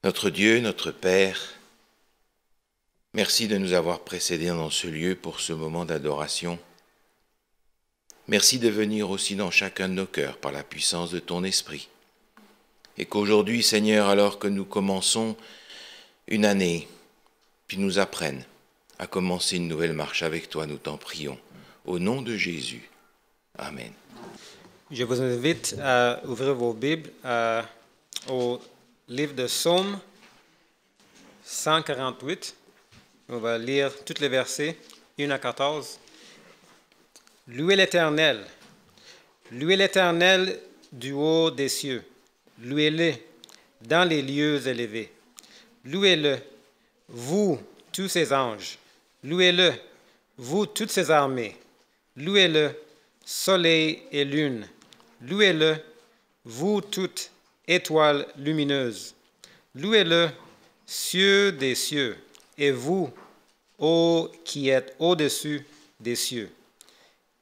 Notre Dieu, notre Père, merci de nous avoir précédés dans ce lieu pour ce moment d'adoration. Merci de venir aussi dans chacun de nos cœurs par la puissance de ton esprit. Et qu'aujourd'hui, Seigneur, alors que nous commençons une année, tu nous apprennes à commencer une nouvelle marche avec toi, nous t'en prions. Au nom de Jésus. Amen. Je vous invite à ouvrir vos Bibles au livre de Psaume 148. On va lire tous les versets, 1 à 14. Louez l'Éternel du haut des cieux. Louez-le dans les lieux élevés. Louez-le, vous, tous ses anges. Louez-le, vous, toutes ses armées. Louez-le, soleil et lune. Louez-le, vous, toutes étoiles lumineuses. Louez-le, cieux des cieux, et vous, ô qui êtes au-dessus des cieux,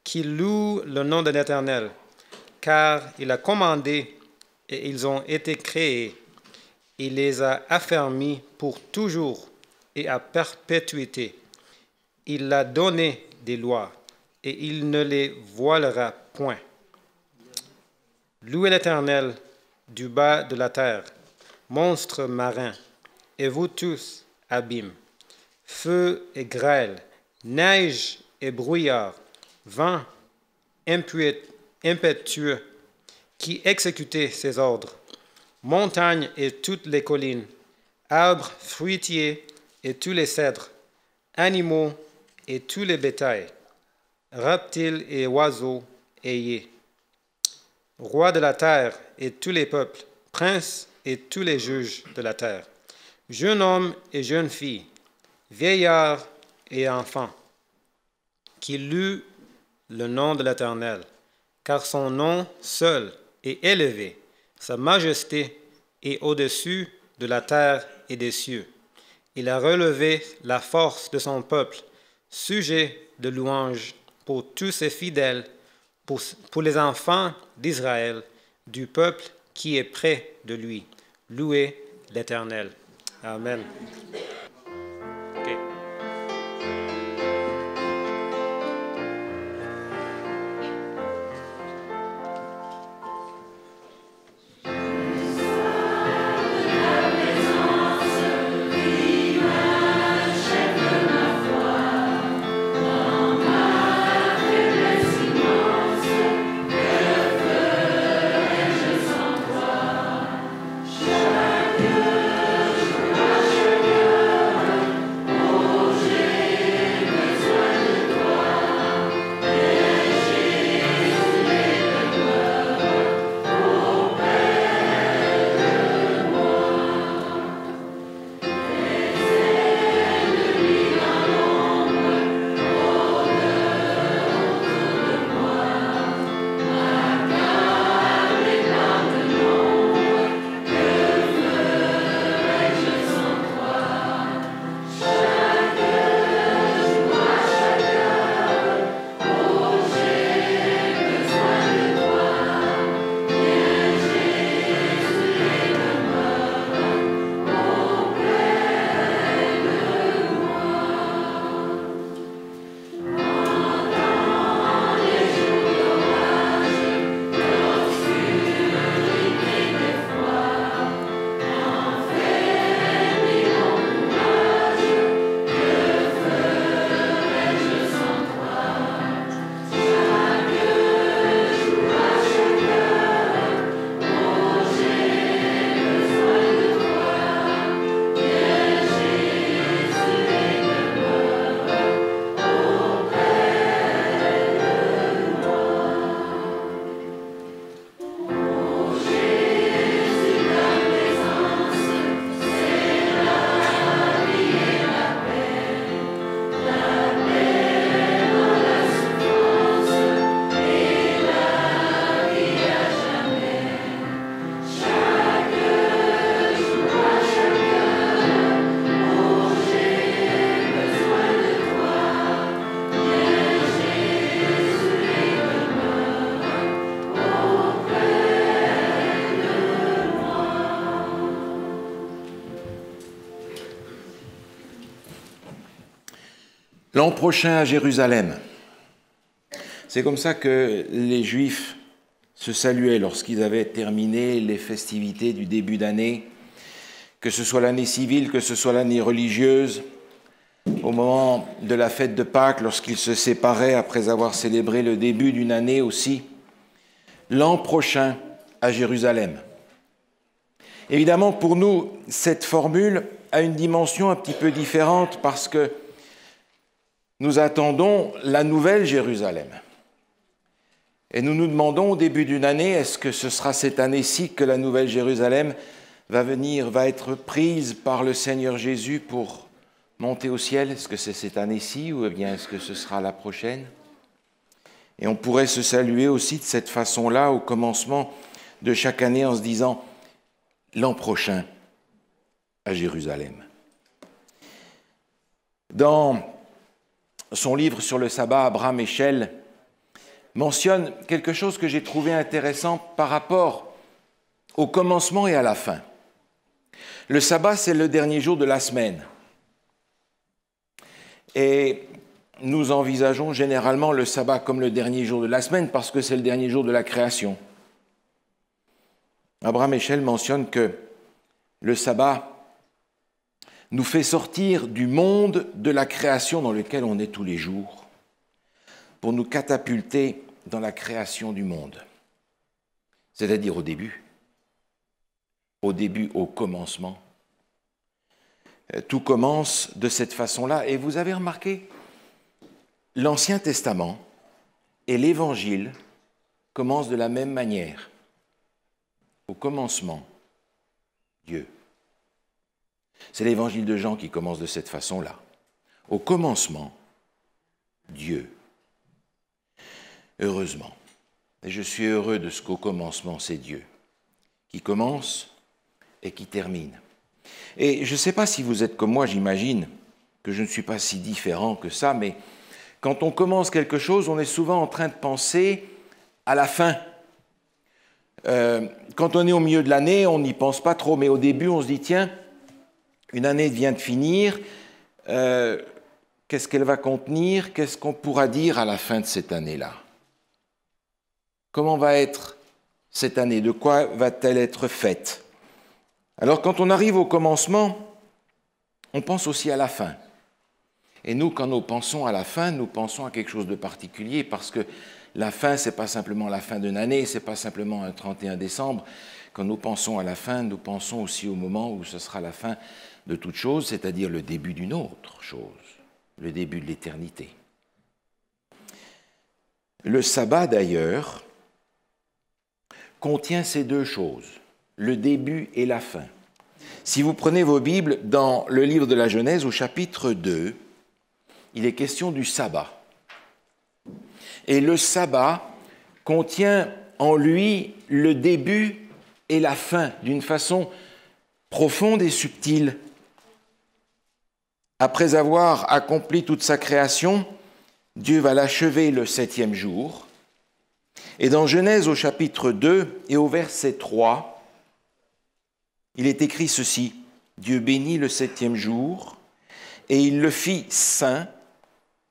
qui louent le nom de l'Éternel, car il a commandé et ils ont été créés. Il les a affermis pour toujours et à perpétuité. Il a donné des lois et il ne les voilera point. Louez l'Éternel du bas de la terre, monstres marins, et vous tous, abîmes, feu et grêle, neige et brouillard, vent impétueux, qui exécutez ses ordres, montagnes et toutes les collines, arbres fruitiers et tous les cèdres, animaux et tous les bétails, reptiles et oiseaux ayez. Rois de la terre et tous les peuples, princes et tous les juges de la terre, jeunes hommes et jeunes filles, vieillards et enfants, qui louent le nom de l'Éternel, car son nom seul est élevé, sa majesté est au-dessus de la terre et des cieux. Il a relevé la force de son peuple, sujet de louange pour tous ses fidèles, pour les enfants d'Israël, du peuple qui est près de lui. Louez l'Éternel. Amen. Okay. L'an prochain à Jérusalem. C'est comme ça que les Juifs se saluaient lorsqu'ils avaient terminé les festivités du début d'année, que ce soit l'année civile, que ce soit l'année religieuse. Au moment de la fête de Pâques, lorsqu'ils se séparaient après avoir célébré le début d'une année aussi, l'an prochain à Jérusalem. Évidemment, pour nous, cette formule a une dimension un petit peu différente parce que nous attendons la nouvelle Jérusalem. Et nous nous demandons au début d'une année, est-ce que ce sera cette année-ci que la nouvelle Jérusalem va être prise par le Seigneur Jésus pour monter au ciel? Est-ce que c'est cette année-ci ou bien est-ce que ce sera la prochaine? Et on pourrait se saluer aussi de cette façon-là au commencement de chaque année en se disant l'an prochain à Jérusalem. Dans son livre sur le sabbat, Abraham Eshel mentionne quelque chose que j'ai trouvé intéressant par rapport au commencement et à la fin. Le sabbat, c'est le dernier jour de la semaine. Et nous envisageons généralement le sabbat comme le dernier jour de la semaine parce que c'est le dernier jour de la création. Abraham Eshel mentionne que le sabbat nous fait sortir du monde de la création dans lequel on est tous les jours pour nous catapulter dans la création du monde, c'est-à-dire au début, au commencement. Tout commence de cette façon-là. Et vous avez remarqué, l'Ancien Testament et l'Évangile commencent de la même manière. Au commencement, Dieu. C'est l'Évangile de Jean qui commence de cette façon-là. Au commencement, Dieu. Heureusement. Et je suis heureux de ce qu'au commencement, c'est Dieu, qui commence et qui termine. Et je ne sais pas si vous êtes comme moi, j'imagine que je ne suis pas si différent que ça, mais quand on commence quelque chose, on est souvent en train de penser à la fin. Quand on est au milieu de l'année, on n'y pense pas trop, mais au début, on se dit, tiens, une année vient de finir, qu'est-ce qu'elle va contenir? Qu'est-ce qu'on pourra dire à la fin de cette année-là? Comment va être cette année? De quoi va-t-elle être faite? Alors, quand on arrive au commencement, on pense aussi à la fin. Et nous, quand nous pensons à la fin, nous pensons à quelque chose de particulier parce que la fin, ce n'est pas simplement la fin d'une année, ce n'est pas simplement un 31 décembre. Quand nous pensons à la fin, nous pensons aussi au moment où ce sera la fin de toute chose, c'est-à-dire le début d'une autre chose, le début de l'éternité. Le sabbat, d'ailleurs, contient ces deux choses, le début et la fin. Si vous prenez vos Bibles, dans le livre de la Genèse, au chapitre 2, il est question du sabbat. Et le sabbat contient en lui le début et la fin, d'une façon profonde et subtile. Après avoir accompli toute sa création, Dieu va l'achever le 7e jour. Et dans Genèse au chapitre 2 et au verset 3, il est écrit ceci: Dieu bénit le 7e jour et il le fit saint,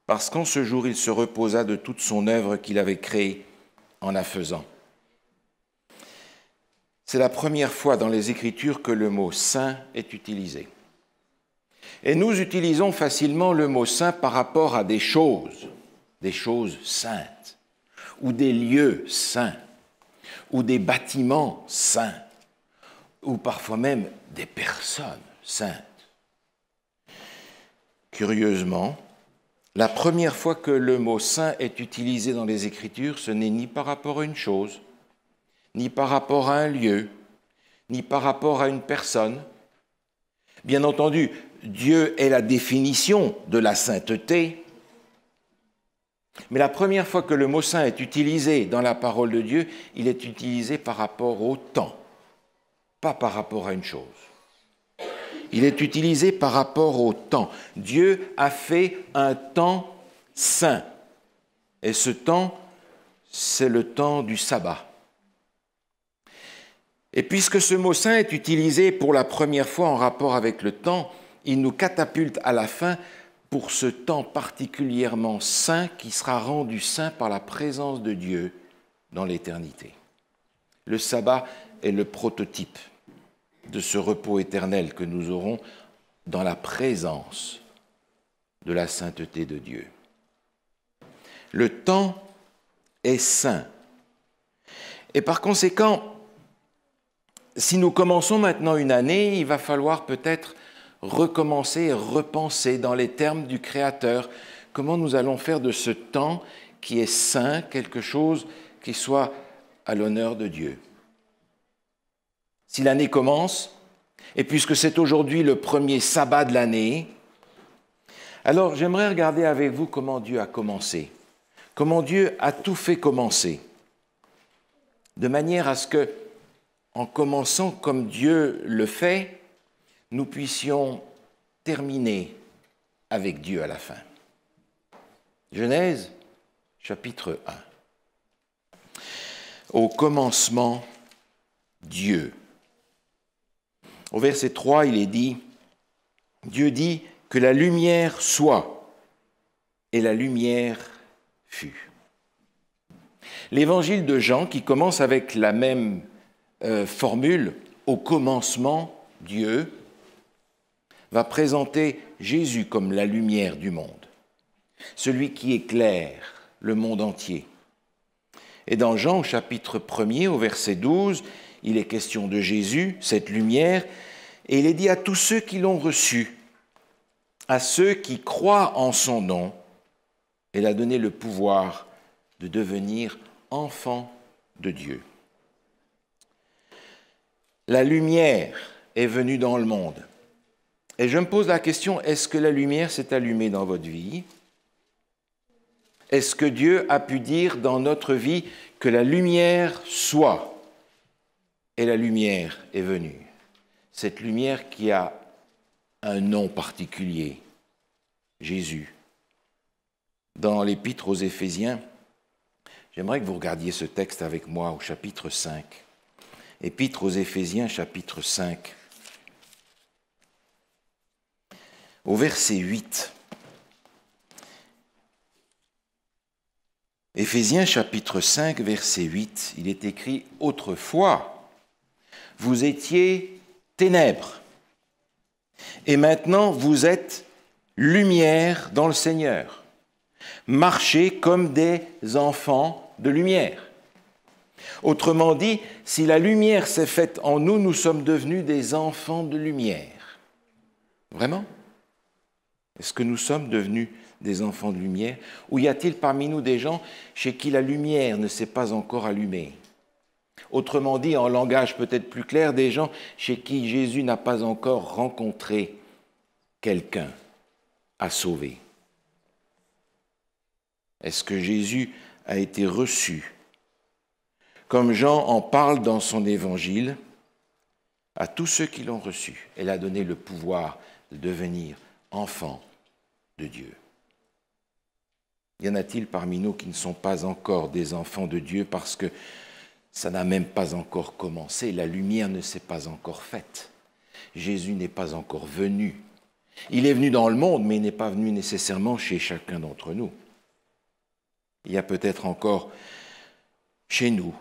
parce qu'en ce jour il se reposa de toute son œuvre qu'il avait créée en la faisant. C'est la première fois dans les Écritures que le mot saint est utilisé. Et nous utilisons facilement le mot saint par rapport à des choses saintes, ou des lieux saints, ou des bâtiments saints, ou parfois même des personnes saintes. Curieusement, la première fois que le mot saint est utilisé dans les Écritures, ce n'est ni par rapport à une chose, ni par rapport à un lieu, ni par rapport à une personne. Bien entendu, Dieu est la définition de la sainteté, mais la première fois que le mot saint est utilisé dans la parole de Dieu, il est utilisé par rapport au temps, pas par rapport à une chose. Il est utilisé par rapport au temps. Dieu a fait un temps saint. Et ce temps, c'est le temps du sabbat. Et puisque ce mot saint est utilisé pour la première fois en rapport avec le temps, il nous catapulte à la fin pour ce temps particulièrement saint qui sera rendu saint par la présence de Dieu dans l'éternité. Le sabbat est le prototype de ce repos éternel que nous aurons dans la présence de la sainteté de Dieu. Le temps est saint. Et par conséquent, si nous commençons maintenant une année, il va falloir peut-être recommencer et repenser dans les termes du Créateur comment nous allons faire de ce temps qui est saint quelque chose qui soit à l'honneur de Dieu. Si l'année commence, et puisque c'est aujourd'hui le premier sabbat de l'année, alors j'aimerais regarder avec vous comment Dieu a commencé, comment Dieu a tout fait commencer, de manière à ce que, en commençant comme Dieu le fait, nous puissions terminer avec Dieu à la fin. Genèse, chapitre 1. Au commencement, Dieu. Au verset 3, il est dit, Dieu dit que la lumière soit, et la lumière fut. L'évangile de Jean, qui commence avec la même formule, au commencement, Dieu, va présenter Jésus comme la lumière du monde, celui qui éclaire le monde entier. Et dans Jean, au chapitre 1er, au verset 12, il est question de Jésus, cette lumière, et il est dit à tous ceux qui l'ont reçu, à ceux qui croient en son nom, il a donné le pouvoir de devenir enfants de Dieu. La lumière est venue dans le monde. Et je me pose la question, est-ce que la lumière s'est allumée dans votre vie? Est-ce que Dieu a pu dire dans notre vie que la lumière soit? Et la lumière est venue. Cette lumière qui a un nom particulier, Jésus. Dans l'Épître aux Éphésiens, j'aimerais que vous regardiez ce texte avec moi au chapitre 5. Épître aux Éphésiens, chapitre 5. Au verset 8. Éphésiens, chapitre 5, verset 8, il est écrit « Autrefois, vous étiez ténèbres, et maintenant vous êtes lumière dans le Seigneur. Marchez comme des enfants de lumière. » Autrement dit, si la lumière s'est faite en nous, nous sommes devenus des enfants de lumière. Vraiment? Est-ce que nous sommes devenus des enfants de lumière? Ou y a-t-il parmi nous des gens chez qui la lumière ne s'est pas encore allumée? Autrement dit, en langage peut-être plus clair, des gens chez qui Jésus n'a pas encore rencontré quelqu'un à sauver. Est-ce que Jésus a été reçu, comme Jean en parle dans son évangile, à tous ceux qui l'ont reçu? Elle a donné le pouvoir de devenir enfants de Dieu. Y en a-t-il parmi nous qui ne sont pas encore des enfants de Dieu parce que ça n'a même pas encore commencé, la lumière ne s'est pas encore faite. Jésus n'est pas encore venu. Il est venu dans le monde, mais il n'est pas venu nécessairement chez chacun d'entre nous. Il y a peut-être encore chez nous,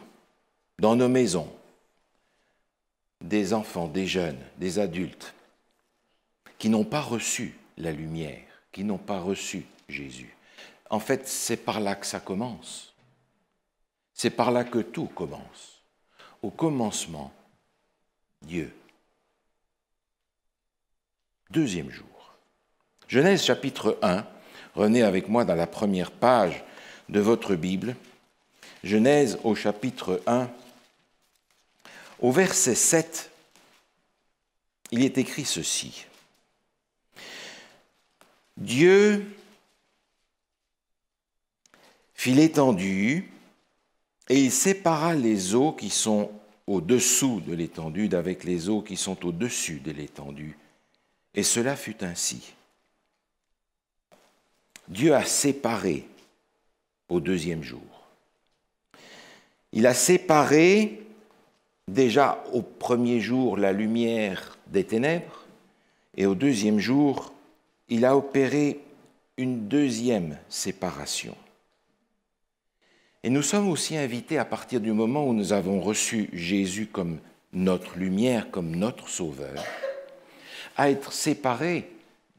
dans nos maisons, des enfants, des jeunes, des adultes qui n'ont pas reçu la lumière, qui n'ont pas reçu Jésus. En fait, c'est par là que ça commence. C'est par là que tout commence. Au commencement, Dieu. Deuxième jour. Genèse chapitre 1. Revenez avec moi dans la première page de votre Bible. Genèse au chapitre 1. Au verset 7, il est écrit ceci. Dieu fit l'étendue et il sépara les eaux qui sont au-dessous de l'étendue d'avec les eaux qui sont au-dessus de l'étendue. Et cela fut ainsi. Dieu a séparé au deuxième jour. Il a séparé déjà au premier jour la lumière des ténèbres et au deuxième jour, il a opéré une deuxième séparation. Et nous sommes aussi invités, à partir du moment où nous avons reçu Jésus comme notre lumière, comme notre sauveur, à être séparés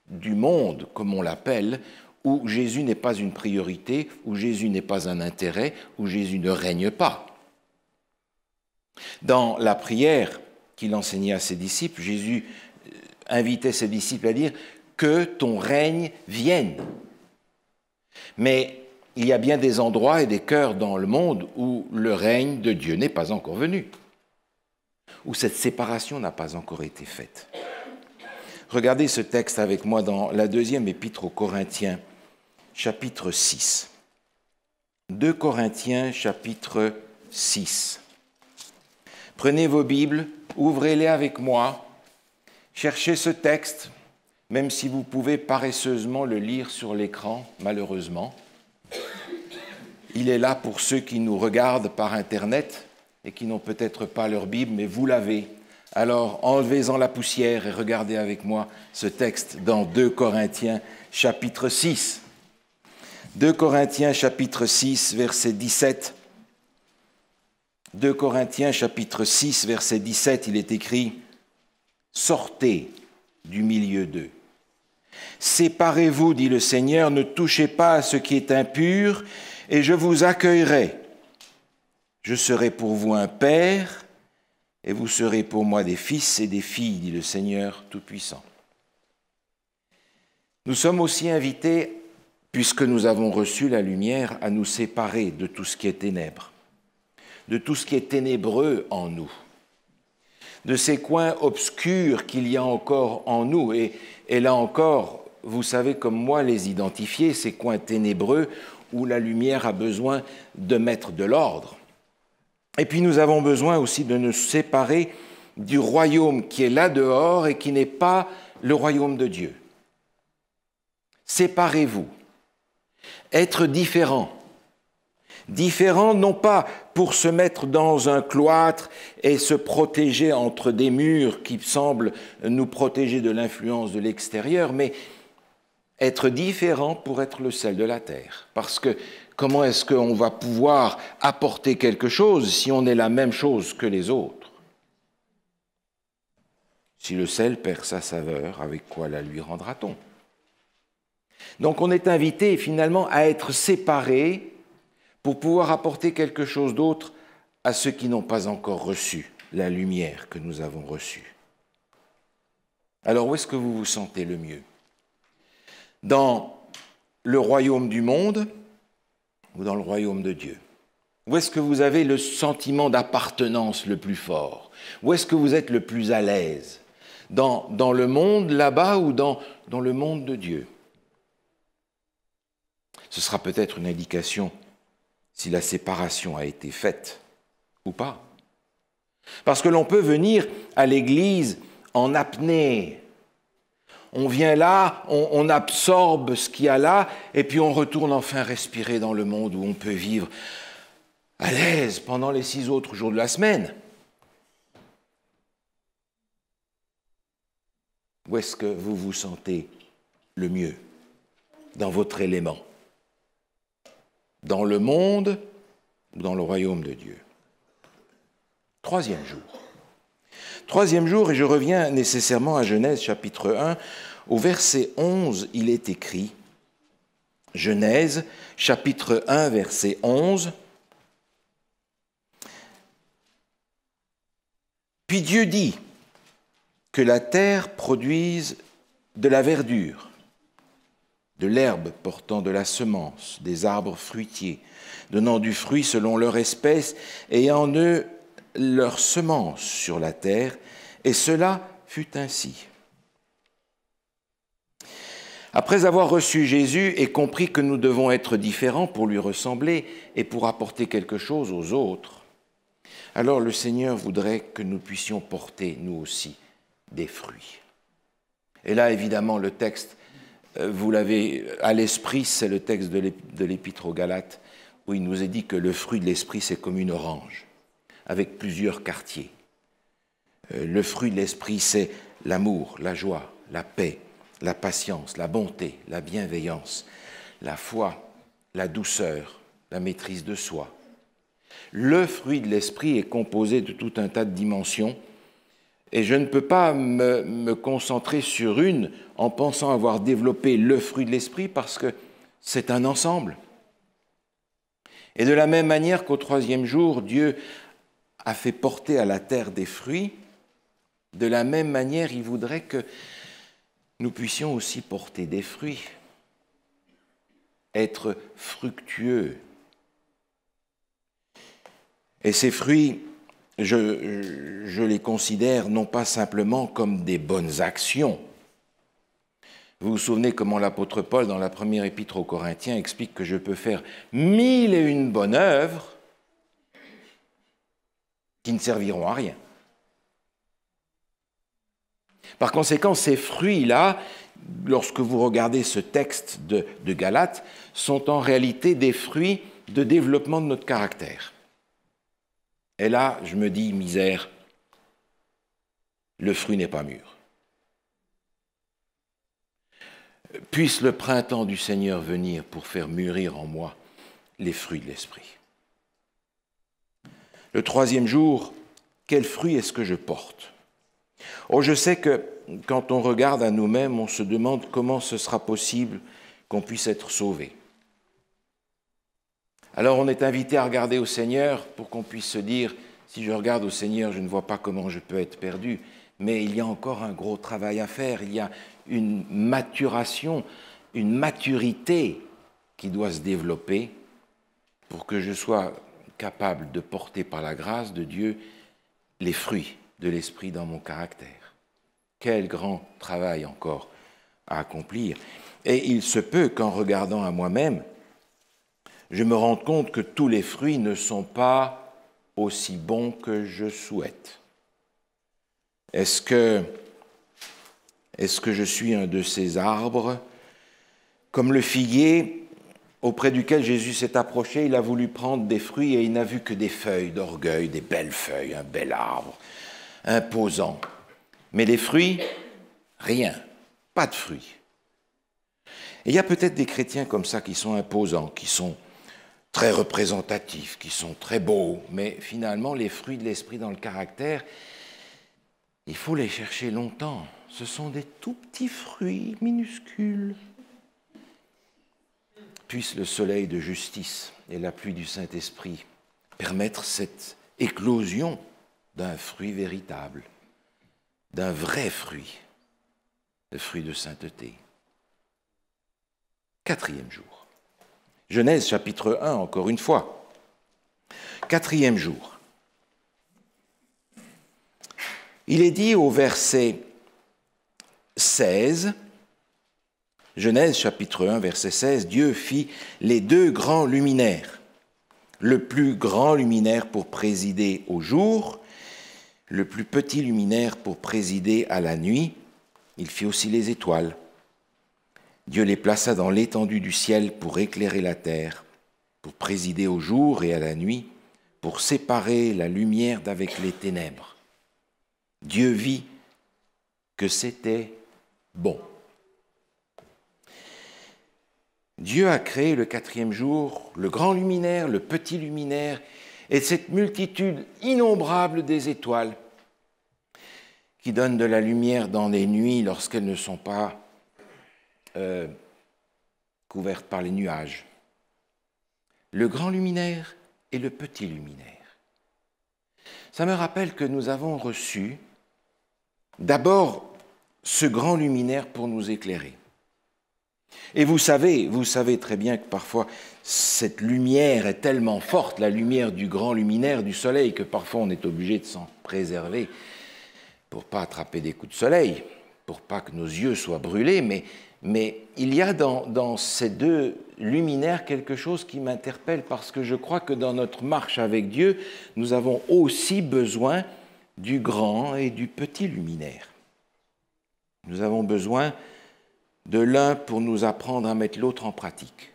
du monde, comme on l'appelle, où Jésus n'est pas une priorité, où Jésus n'est pas un intérêt, où Jésus ne règne pas. Dans la prière qu'il enseignait à ses disciples, Jésus invitait ses disciples à dire « que ton règne vienne ». Mais il y a bien des endroits et des cœurs dans le monde où le règne de Dieu n'est pas encore venu, où cette séparation n'a pas encore été faite. Regardez ce texte avec moi dans la deuxième épître aux Corinthiens, chapitre 6. 2 Corinthiens, chapitre 6. Prenez vos Bibles, ouvrez-les avec moi, cherchez ce texte, même si vous pouvez paresseusement le lire sur l'écran, malheureusement. Il est là pour ceux qui nous regardent par Internet et qui n'ont peut-être pas leur Bible, mais vous l'avez. Alors, enlevez-en la poussière et regardez avec moi ce texte dans 2 Corinthiens, chapitre 6. 2 Corinthiens, chapitre 6, verset 17. 2 Corinthiens, chapitre 6, verset 17, il est écrit « Sortez du milieu d'eux. Séparez-vous, dit le Seigneur, ne touchez pas à ce qui est impur, et je vous accueillerai. Je serai pour vous un père, et vous serez pour moi des fils et des filles, dit le Seigneur Tout-Puissant. » Nous sommes aussi invités, puisque nous avons reçu la lumière, à nous séparer de tout ce qui est ténèbres, de tout ce qui est ténébreux en nous, de ces coins obscurs qu'il y a encore en nous. Et là encore, vous savez comme moi les identifier, ces coins ténébreux où la lumière a besoin de mettre de l'ordre. Et puis nous avons besoin aussi de nous séparer du royaume qui est là dehors et qui n'est pas le royaume de Dieu. Séparez-vous. Être différent. Différent non pas pour se mettre dans un cloître et se protéger entre des murs qui semblent nous protéger de l'influence de l'extérieur, mais être différent pour être le sel de la terre. Parce que comment est-ce qu'on va pouvoir apporter quelque chose si on est la même chose que les autres? Si le sel perd sa saveur, avec quoi la lui rendra-t-on? Donc on est invité finalement à être séparés pour pouvoir apporter quelque chose d'autre à ceux qui n'ont pas encore reçu la lumière que nous avons reçue. Alors où est-ce que vous vous sentez le mieux? Dans le royaume du monde ou dans le royaume de Dieu? Où est-ce que vous avez le sentiment d'appartenance le plus fort? Où est-ce que vous êtes le plus à l'aise? Dans le monde là-bas ou dans le monde de Dieu? Ce sera peut-être une indication si la séparation a été faite ou pas. Parce que l'on peut venir à l'église en apnée. On vient là, on absorbe ce qu'il y a là, et puis on retourne enfin respirer dans le monde où on peut vivre à l'aise pendant les 6 autres jours de la semaine. Où est-ce que vous vous sentez le mieux? Dans votre élément? Dans le monde ou dans le royaume de Dieu? Troisième jour. Troisième jour, et je reviens nécessairement à Genèse chapitre 1, au verset 11, il est écrit, Genèse chapitre 1, verset 11, « Puis Dieu dit que la terre produise de la verdure, de l'herbe portant de la semence, des arbres fruitiers, donnant du fruit selon leur espèce, ayant en eux leur semence sur la terre, et cela fut ainsi. » Après avoir reçu Jésus et compris que nous devons être différents pour lui ressembler et pour apporter quelque chose aux autres, alors le Seigneur voudrait que nous puissions porter, nous aussi, des fruits. Et là, évidemment, le texte, vous l'avez à l'esprit, c'est le texte de l'Épître aux Galates, où il nous est dit que le fruit de l'esprit, c'est comme une orange, avec plusieurs quartiers. Le fruit de l'esprit, c'est l'amour, la joie, la paix, la patience, la bonté, la bienveillance, la foi, la douceur, la maîtrise de soi. Le fruit de l'esprit est composé de tout un tas de dimensions et je ne peux pas me concentrer sur une en pensant avoir développé le fruit de l'esprit parce que c'est un ensemble. Et de la même manière qu'au troisième jour, Dieu a fait porter à la terre des fruits, de la même manière, il voudrait que nous puissions aussi porter des fruits, être fructueux. Et ces fruits, je les considère non pas simplement comme des bonnes actions. Vous vous souvenez comment l'apôtre Paul, dans la première épître aux Corinthiens, explique que je peux faire 1001 bonnes œuvres qui ne serviront à rien. Par conséquent, ces fruits-là, lorsque vous regardez ce texte de Galates, sont en réalité des fruits de développement de notre caractère. Et là, je me dis, misère, le fruit n'est pas mûr. Puisse le printemps du Seigneur venir pour faire mûrir en moi les fruits de l'esprit. Le troisième jour, quel fruit est-ce que je porte ? Oh, je sais que quand on regarde à nous-mêmes, on se demande comment ce sera possible qu'on puisse être sauvé. Alors on est invité à regarder au Seigneur pour qu'on puisse se dire, si je regarde au Seigneur, je ne vois pas comment je peux être perdu, mais il y a encore un gros travail à faire, il y a une maturation, une maturité qui doit se développer pour que je sois capable de porter par la grâce de Dieu les fruits de l'esprit dans mon caractère. Quel grand travail encore à accomplir. Et il se peut qu'en regardant à moi-même, je me rende compte que tous les fruits ne sont pas aussi bons que je souhaite. Est-ce que je suis un de ces arbres, comme le figuier auprès duquel Jésus s'est approché, il a voulu prendre des fruits et il n'a vu que des feuilles d'orgueil, des belles feuilles, un bel arbre, imposant. Mais les fruits, rien, pas de fruits. Et il y a peut-être des chrétiens comme ça qui sont imposants, qui sont très représentatifs, qui sont très beaux, mais finalement les fruits de l'esprit dans le caractère, il faut les chercher longtemps. Ce sont des tout petits fruits minuscules. Puisse le soleil de justice et la pluie du Saint-Esprit permettre cette éclosion d'un fruit véritable, d'un vrai fruit, le fruit de sainteté. Quatrième jour. Genèse chapitre 1, encore une fois. Quatrième jour. Il est dit au verset 16, Genèse chapitre 1, verset 16, Dieu fit les deux grands luminaires, le plus grand luminaire pour présider au jour, le plus petit luminaire pour présider à la nuit. Il fit aussi les étoiles. Dieu les plaça dans l'étendue du ciel pour éclairer la terre, pour présider au jour et à la nuit, pour séparer la lumière d'avec les ténèbres. Dieu vit que c'était bon. Dieu a créé le quatrième jour, le grand luminaire, le petit luminaire, et cette multitude innombrable des étoiles qui donnent de la lumière dans les nuits lorsqu'elles ne sont pas couvertes par les nuages. Le grand luminaire et le petit luminaire. Ça me rappelle que nous avons reçu d'abord ce grand luminaire pour nous éclairer. Et vous savez très bien que parfois cette lumière est tellement forte, la lumière du grand luminaire du soleil, que parfois on est obligé de s'en préserver pour ne pas attraper des coups de soleil, pour pas que nos yeux soient brûlés, mais il y a dans ces deux luminaires quelque chose qui m'interpelle parce que je crois que dans notre marche avec Dieu, nous avons aussi besoin du grand et du petit luminaire. Nous avons besoin de l'un pour nous apprendre à mettre l'autre en pratique.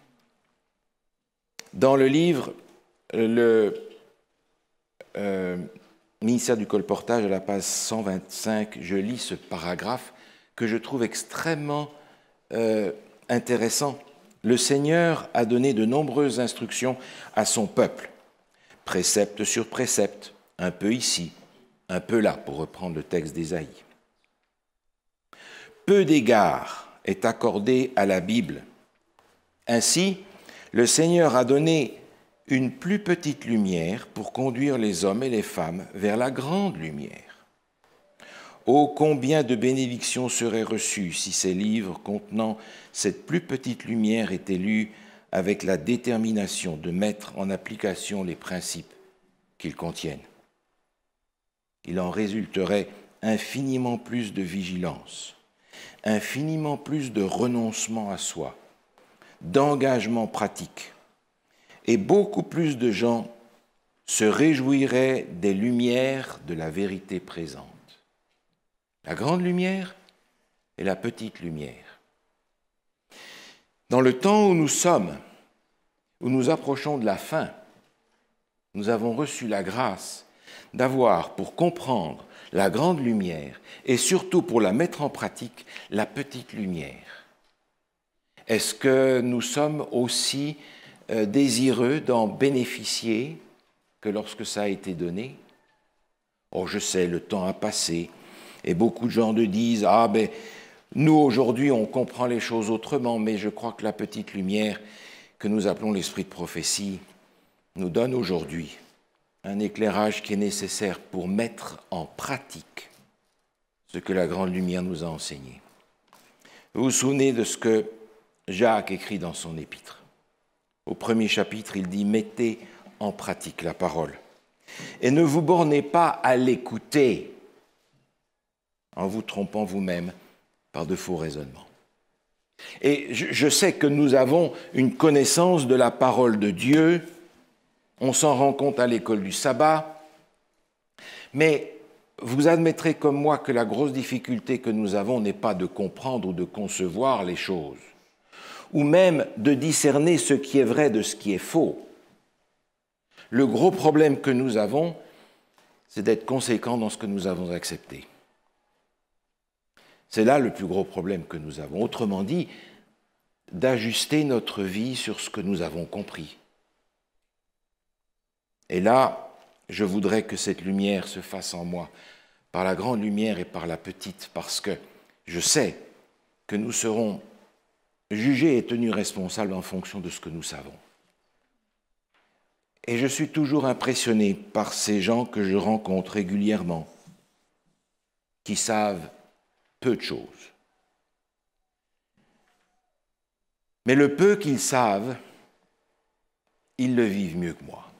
Dans le livre, le ministère du colportage, à la page 125, je lis ce paragraphe que je trouve extrêmement intéressant. Le Seigneur a donné de nombreuses instructions à son peuple, précepte sur précepte, un peu ici, un peu là, pour reprendre le texte d'Ésaïe. Peu d'égard est accordé à la Bible. Ainsi, le Seigneur a donné une plus petite lumière pour conduire les hommes et les femmes vers la grande lumière. Oh, combien de bénédictions seraient reçues si ces livres contenant cette plus petite lumière étaient lus avec la détermination de mettre en application les principes qu'ils contiennent. Il en résulterait infiniment plus de vigilance, infiniment plus de renoncement à soi, d'engagement pratique, et beaucoup plus de gens se réjouiraient des lumières de la vérité présente. La grande lumière et la petite lumière. Dans le temps où nous sommes, où nous approchons de la fin, nous avons reçu la grâce d'avoir, pour comprendre la grande lumière et surtout pour la mettre en pratique, la petite lumière. Est-ce que nous sommes aussi désireux d'en bénéficier que lorsque ça a été donné? Oh, je sais, le temps a passé et beaucoup de gens me disent « Ah, ben, nous aujourd'hui on comprend les choses autrement, mais je crois que la petite lumière que nous appelons l'esprit de prophétie nous donne aujourd'hui un éclairage qui est nécessaire pour mettre en pratique ce que la grande lumière nous a enseigné. » Vous vous souvenez de ce que Jacques écrit dans son épître. Au premier chapitre, il dit « Mettez en pratique la parole et ne vous bornez pas à l'écouter en vous trompant vous-même par de faux raisonnements. » Et je sais que nous avons une connaissance de la parole de Dieu, on s'en rend compte à l'école du sabbat, mais vous admettrez comme moi que la grosse difficulté que nous avons n'est pas de comprendre ou de concevoir les choses, ou même de discerner ce qui est vrai de ce qui est faux. Le gros problème que nous avons, c'est d'être conséquents dans ce que nous avons accepté. C'est là le plus gros problème que nous avons. Autrement dit, d'ajuster notre vie sur ce que nous avons compris. Et là, je voudrais que cette lumière se fasse en moi, par la grande lumière et par la petite, parce que je sais que nous serons jugés et tenus responsables en fonction de ce que nous savons. Et je suis toujours impressionné par ces gens que je rencontre régulièrement, qui savent peu de choses. Mais le peu qu'ils savent, ils le vivent mieux que moi.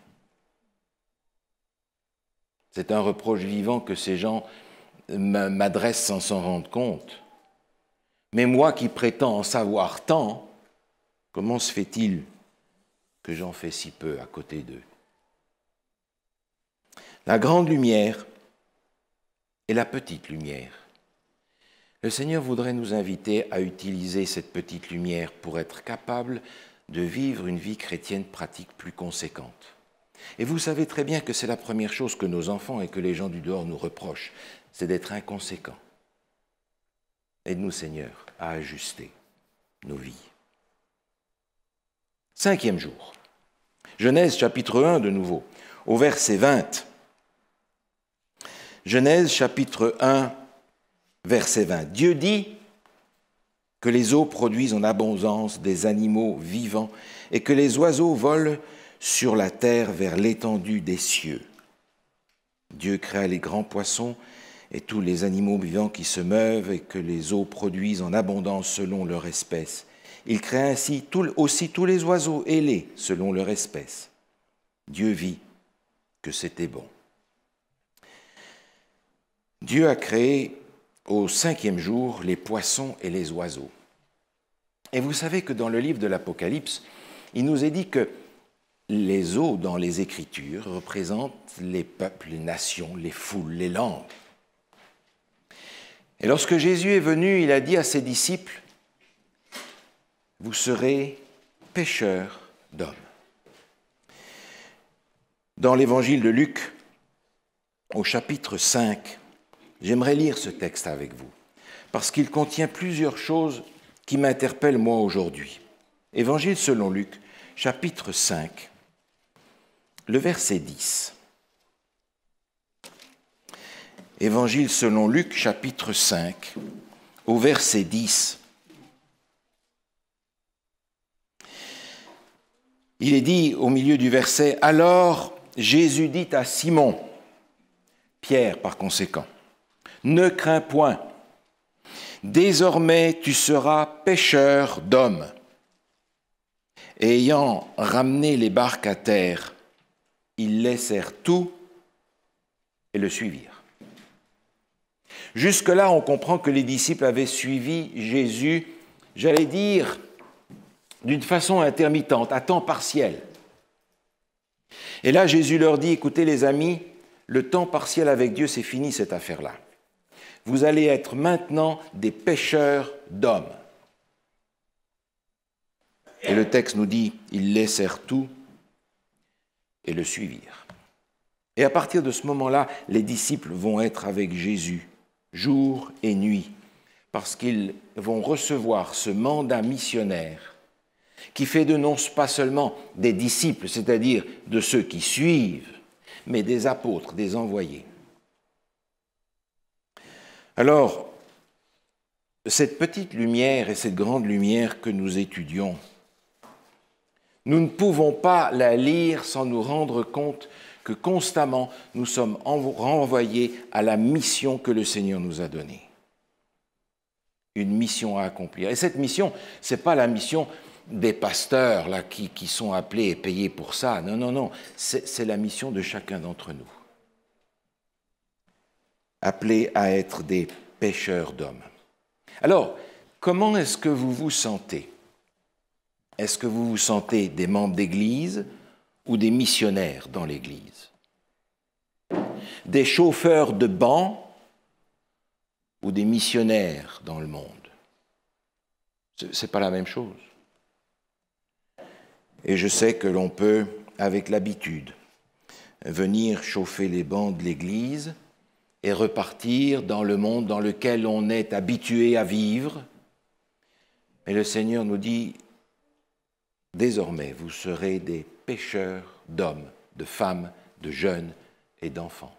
C'est un reproche vivant que ces gens m'adressent sans s'en rendre compte. Mais moi qui prétends en savoir tant, comment se fait-il que j'en fais si peu à côté d'eux? La grande lumière et la petite lumière. Le Seigneur voudrait nous inviter à utiliser cette petite lumière pour être capable de vivre une vie chrétienne pratique plus conséquente. Et vous savez très bien que c'est la première chose que nos enfants et que les gens du dehors nous reprochent, c'est d'être inconséquents. Aide-nous, Seigneur, à ajuster nos vies. 5e jour. Genèse chapitre 1 de nouveau, au verset 20. Genèse chapitre 1, verset 20. Dieu dit que les eaux produisent en abondance des animaux vivants et que les oiseaux volent sur la terre vers l'étendue des cieux. Dieu créa les grands poissons et tous les animaux vivants qui se meuvent et que les eaux produisent en abondance selon leur espèce. Il créa ainsi aussi tous les oiseaux ailés selon leur espèce. Dieu vit que c'était bon. Dieu a créé au 5e jour les poissons et les oiseaux. Et vous savez que dans le livre de l'Apocalypse, il nous est dit que les eaux dans les Écritures représentent les peuples, les nations, les foules, les langues. Et lorsque Jésus est venu, il a dit à ses disciples, « Vous serez pêcheurs d'hommes. » Dans l'évangile de Luc, au chapitre 5, j'aimerais lire ce texte avec vous. parce qu'il contient plusieurs choses qui m'interpellent moi aujourd'hui. Évangile selon Luc, chapitre 5, le verset 10. Évangile selon Luc, chapitre 5, au verset 10. Il est dit au milieu du verset, « Alors Jésus dit à Simon, Pierre par conséquent, « Ne crains point, désormais tu seras pêcheur d'hommes. » Et ayant ramené les barques à terre, ils laissèrent tout et le suivirent. Jusque-là, on comprend que les disciples avaient suivi Jésus, j'allais dire, d'une façon intermittente, à temps partiel. Et là, Jésus leur dit, écoutez les amis, le temps partiel avec Dieu, c'est fini cette affaire-là. Vous allez être maintenant des pêcheurs d'hommes. Et le texte nous dit, ils laissèrent tout et le suivirent. Et à partir de ce moment-là, les disciples vont être avec Jésus, jour et nuit, parce qu'ils vont recevoir ce mandat missionnaire qui fait de non pas seulement des disciples, c'est-à-dire de ceux qui suivent, mais des apôtres, des envoyés. Alors, cette petite lumière et cette grande lumière que nous étudions, nous ne pouvons pas la lire sans nous rendre compte que constamment nous sommes renvoyés à la mission que le Seigneur nous a donnée. Une mission à accomplir. Et cette mission, ce n'est pas la mission des pasteurs là, qui sont appelés et payés pour ça. Non, non, non. C'est la mission de chacun d'entre nous. Appelés à être des pêcheurs d'hommes. Alors, comment est-ce que vous vous sentez? Est-ce que vous vous sentez des membres d'Église ou des missionnaires dans l'Église? Des chauffeurs de banc ou des missionnaires dans le monde? Ce n'est pas la même chose. Et je sais que l'on peut, avec l'habitude, venir chauffer les bancs de l'Église et repartir dans le monde dans lequel on est habitué à vivre. Mais le Seigneur nous dit, désormais, vous serez des pêcheurs d'hommes, de femmes, de jeunes et d'enfants.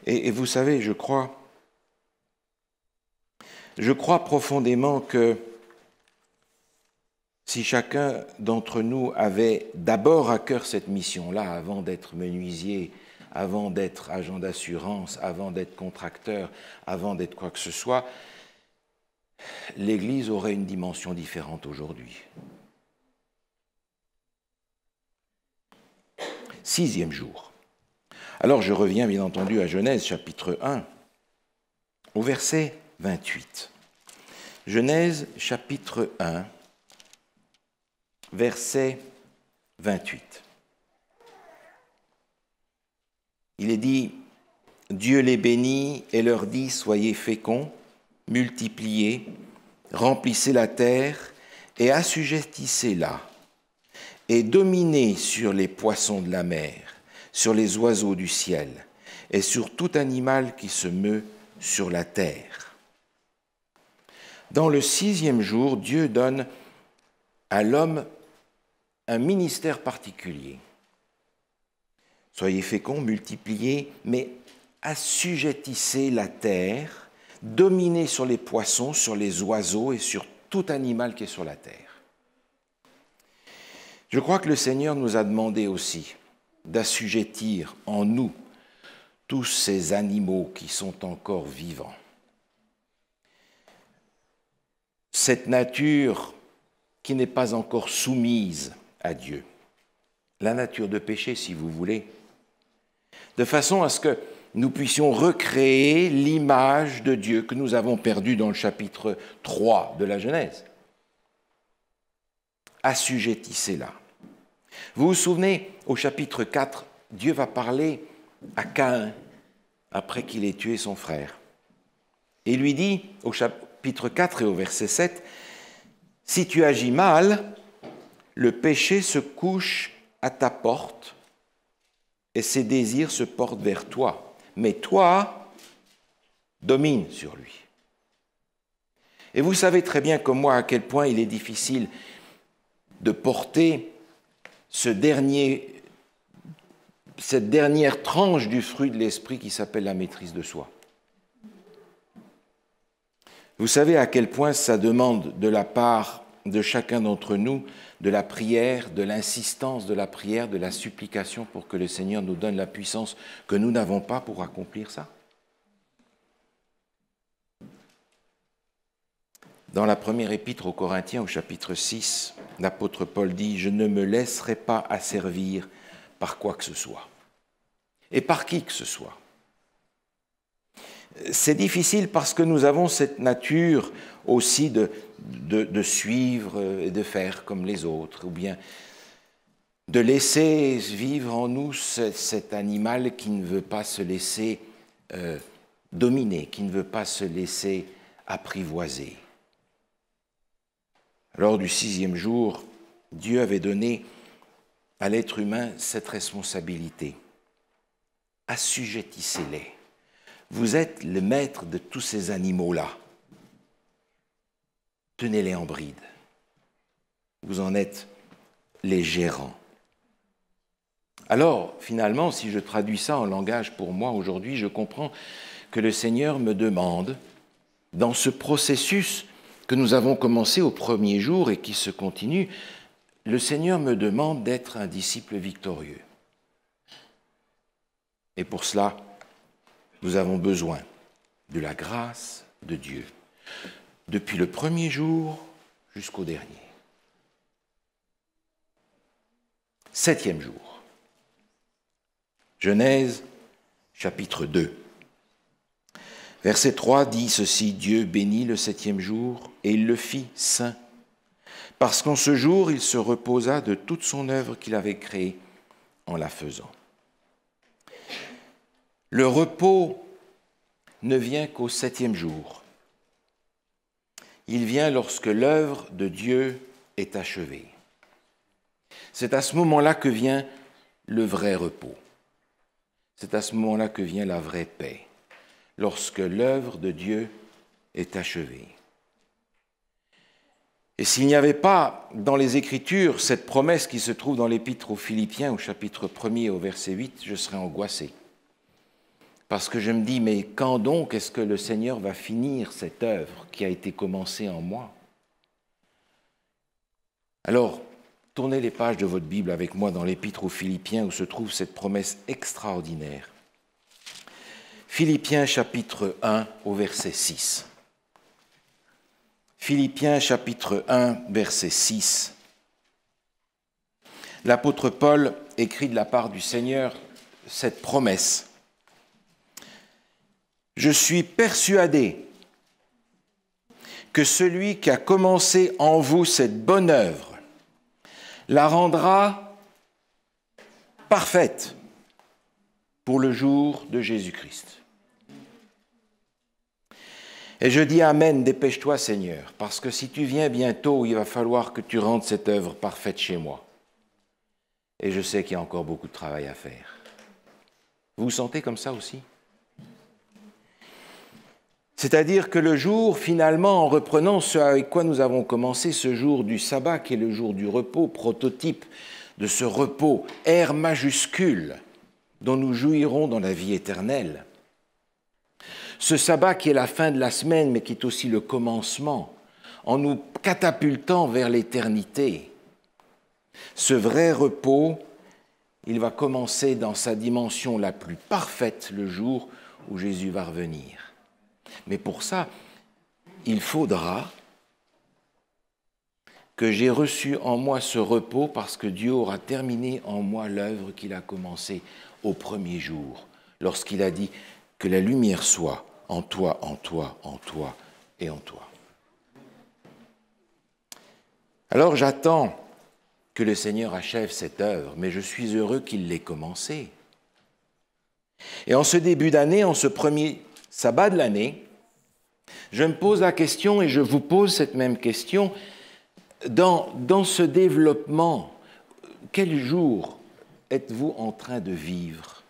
Et vous savez, je crois profondément que si chacun d'entre nous avait d'abord à cœur cette mission-là, avant d'être menuisier, avant d'être agent d'assurance, avant d'être contracteur, avant d'être quoi que ce soit, l'Église aurait une dimension différente aujourd'hui. 6e jour. Alors je reviens bien entendu à Genèse chapitre 1, au verset 28. Genèse chapitre 1, verset 28. Il est dit, Dieu les bénit et leur dit, soyez féconds, multipliez, remplissez la terre et assujettissez-la, et dominez sur les poissons de la mer, sur les oiseaux du ciel, et sur tout animal qui se meut sur la terre. Dans le 6e jour, Dieu donne à l'homme un ministère particulier. Soyez féconds, multipliez, mais assujettissez la terre, dominez sur les poissons, sur les oiseaux et sur tout animal qui est sur la terre. Je crois que le Seigneur nous a demandé aussi d'assujettir en nous tous ces animaux qui sont encore vivants. Cette nature qui n'est pas encore soumise à Dieu, la nature de péché, si vous voulez, de façon à ce que nous puissions recréer l'image de Dieu que nous avons perdue dans le chapitre 3 de la Genèse. Assujettissez-la. Vous vous souvenez, au chapitre 4, Dieu va parler à Caïn après qu'il ait tué son frère. Et il lui dit, au chapitre 4 et au verset 7, « Si tu agis mal, le péché se couche à ta porte et ses désirs se portent vers toi. Mais toi, domine sur lui. » Et vous savez très bien comme moi à quel point il est difficile de porter cette dernière tranche du fruit de l'esprit qui s'appelle la maîtrise de soi. Vous savez à quel point ça demande de la part de chacun d'entre nous de la prière, de l'insistance de la prière, de la supplication pour que le Seigneur nous donne la puissance que nous n'avons pas pour accomplir ça. Dans la première épître aux Corinthiens, au chapitre 6, l'apôtre Paul dit « Je ne me laisserai pas asservir par quoi que ce soit, et par qui que ce soit. » C'est difficile parce que nous avons cette nature aussi de suivre et de faire comme les autres, ou bien de laisser vivre en nous cet animal qui ne veut pas se laisser dominer, qui ne veut pas se laisser apprivoiser. Lors du 6e jour, Dieu avait donné à l'être humain cette responsabilité. Assujettissez-les. Vous êtes le maître de tous ces animaux-là. Tenez-les en bride. Vous en êtes les gérants. Alors, finalement, si je traduis ça en langage pour moi aujourd'hui, je comprends que le Seigneur me demande, dans ce processus que nous avons commencé au premier jour et qui se continue, le Seigneur me demande d'être un disciple victorieux. Et pour cela, nous avons besoin de la grâce de Dieu, depuis le premier jour jusqu'au dernier. 7e jour. Genèse, chapitre 2. Verset 3 dit ceci, « Dieu bénit le 7e jour, et il le fit saint, parce qu'en ce jour, il se reposa de toute son œuvre qu'il avait créée en la faisant. » Le repos ne vient qu'au 7e jour. Il vient lorsque l'œuvre de Dieu est achevée. C'est à ce moment-là que vient le vrai repos. C'est à ce moment-là que vient la vraie paix, lorsque l'œuvre de Dieu est achevée. Et s'il n'y avait pas dans les Écritures cette promesse qui se trouve dans l'Épître aux Philippiens, au chapitre 1er, au verset 8, je serais angoissé. Parce que je me dis, mais quand donc est-ce que le Seigneur va finir cette œuvre qui a été commencée en moi? Alors, tournez les pages de votre Bible avec moi dans l'Épître aux Philippiens où se trouve cette promesse extraordinaire. Philippiens chapitre 1 au verset 6. Philippiens chapitre 1 verset 6. L'apôtre Paul écrit de la part du Seigneur cette promesse. Je suis persuadé que celui qui a commencé en vous cette bonne œuvre la rendra parfaite pour le jour de Jésus-Christ. Et je dis Amen, dépêche-toi Seigneur, parce que si tu viens bientôt, il va falloir que tu rendes cette œuvre parfaite chez moi. Et je sais qu'il y a encore beaucoup de travail à faire. Vous vous sentez comme ça aussi ? C'est-à-dire que le jour, finalement, en reprenant ce avec quoi nous avons commencé, ce jour du sabbat, qui est le jour du repos, prototype de ce repos, R majuscule, dont nous jouirons dans la vie éternelle. Ce sabbat qui est la fin de la semaine, mais qui est aussi le commencement, en nous catapultant vers l'éternité. Ce vrai repos, il va commencer dans sa dimension la plus parfaite le jour où Jésus va revenir. Mais pour ça, il faudra que j'ai reçu en moi ce repos parce que Dieu aura terminé en moi l'œuvre qu'il a commencée au premier jour, lorsqu'il a dit que la lumière soit en toi, en toi, en toi et en toi. Alors j'attends que le Seigneur achève cette œuvre, mais je suis heureux qu'il l'ait commencée. Et en ce début d'année, en ce premier sabbat de l'année, je me pose la question, et je vous pose cette même question, dans ce développement, quel jour êtes-vous en train de vivre?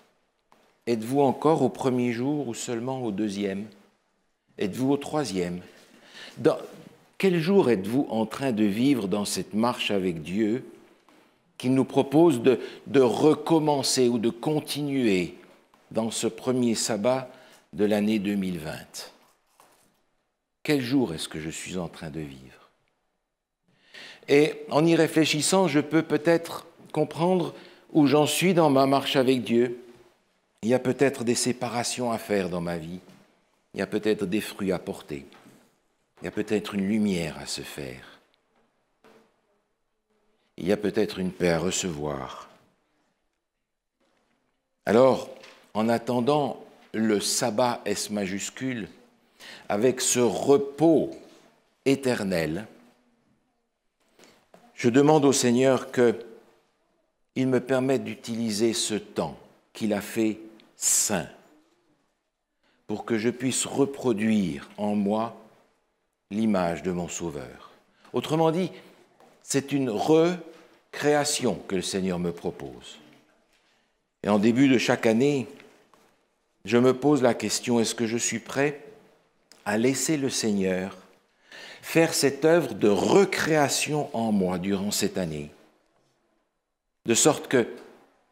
Êtes-vous encore au premier jour ou seulement au deuxième? Êtes-vous au troisième? Quel jour êtes-vous en train de vivre dans cette marche avec Dieu qui nous propose de recommencer ou de continuer dans ce premier sabbat de l'année 2020? Quel jour est-ce que je suis en train de vivre? Et en y réfléchissant, je peux peut-être comprendre où j'en suis dans ma marche avec Dieu. Il y a peut-être des séparations à faire dans ma vie. Il y a peut-être des fruits à porter. Il y a peut-être une lumière à se faire. Il y a peut-être une paix à recevoir. Alors, en attendant le sabbat S majuscule, avec ce repos éternel, je demande au Seigneur qu'il me permette d'utiliser ce temps qu'il a fait saint pour que je puisse reproduire en moi l'image de mon Sauveur. Autrement dit, c'est une recréation que le Seigneur me propose. Et en début de chaque année, je me pose la question, est-ce que je suis prêt à laisser le Seigneur faire cette œuvre de recréation en moi durant cette année, de sorte que,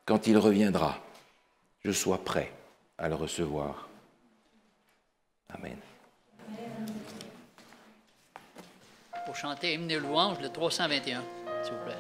quand il reviendra, je sois prêt à le recevoir. Amen. Pour chanter Hymne de louange, le 321, s'il vous plaît.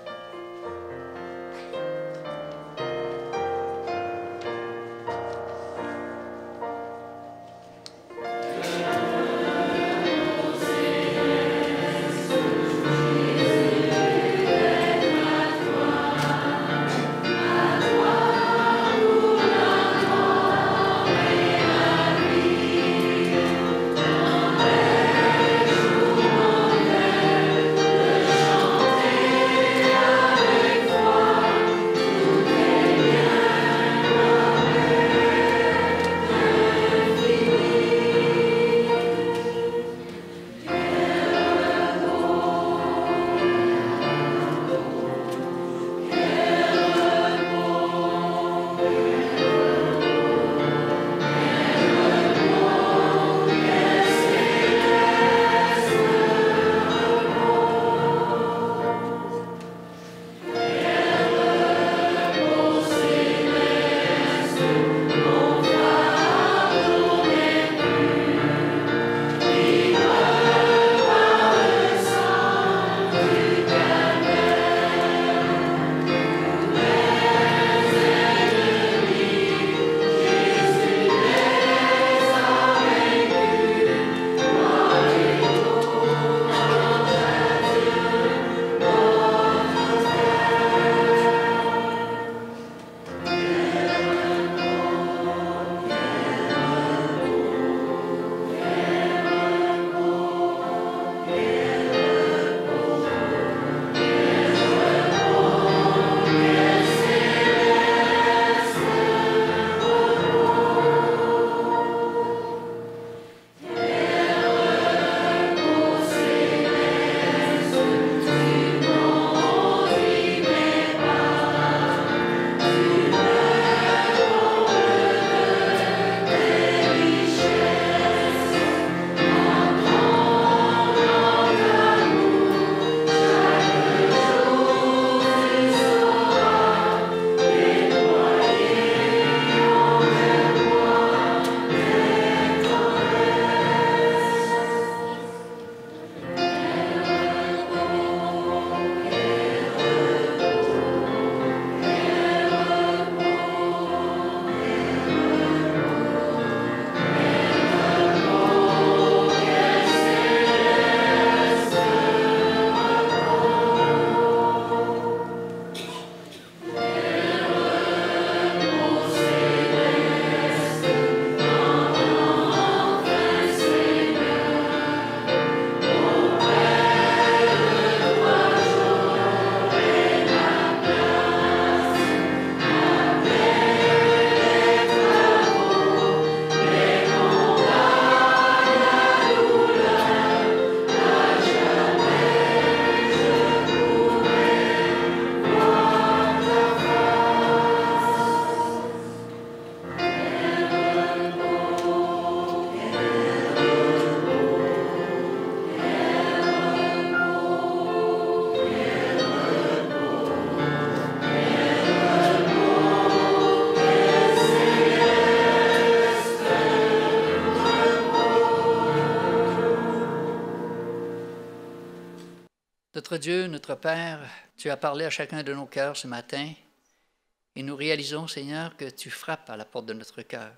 Yeah. Notre Dieu, notre Père, tu as parlé à chacun de nos cœurs ce matin et nous réalisons, Seigneur, que tu frappes à la porte de notre cœur.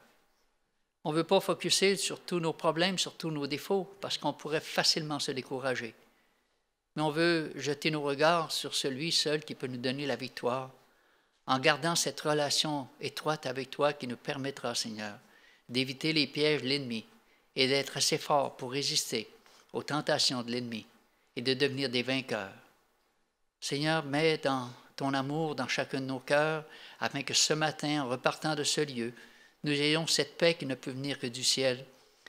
On ne veut pas focusser sur tous nos problèmes, sur tous nos défauts, parce qu'on pourrait facilement se décourager. Mais on veut jeter nos regards sur celui seul qui peut nous donner la victoire, en gardant cette relation étroite avec toi qui nous permettra, Seigneur, d'éviter les pièges de l'ennemi et d'être assez fort pour résister aux tentations de l'ennemi et de devenir des vainqueurs. Seigneur, mets dans ton amour dans chacun de nos cœurs, afin que ce matin, en repartant de ce lieu, nous ayons cette paix qui ne peut venir que du ciel,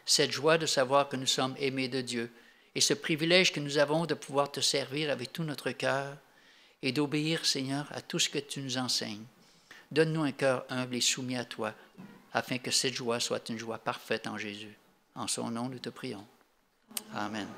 cette joie de savoir que nous sommes aimés de Dieu, et ce privilège que nous avons de pouvoir te servir avec tout notre cœur et d'obéir, Seigneur, à tout ce que tu nous enseignes. Donne-nous un cœur humble et soumis à toi, afin que cette joie soit une joie parfaite en Jésus. En son nom, nous te prions. Amen.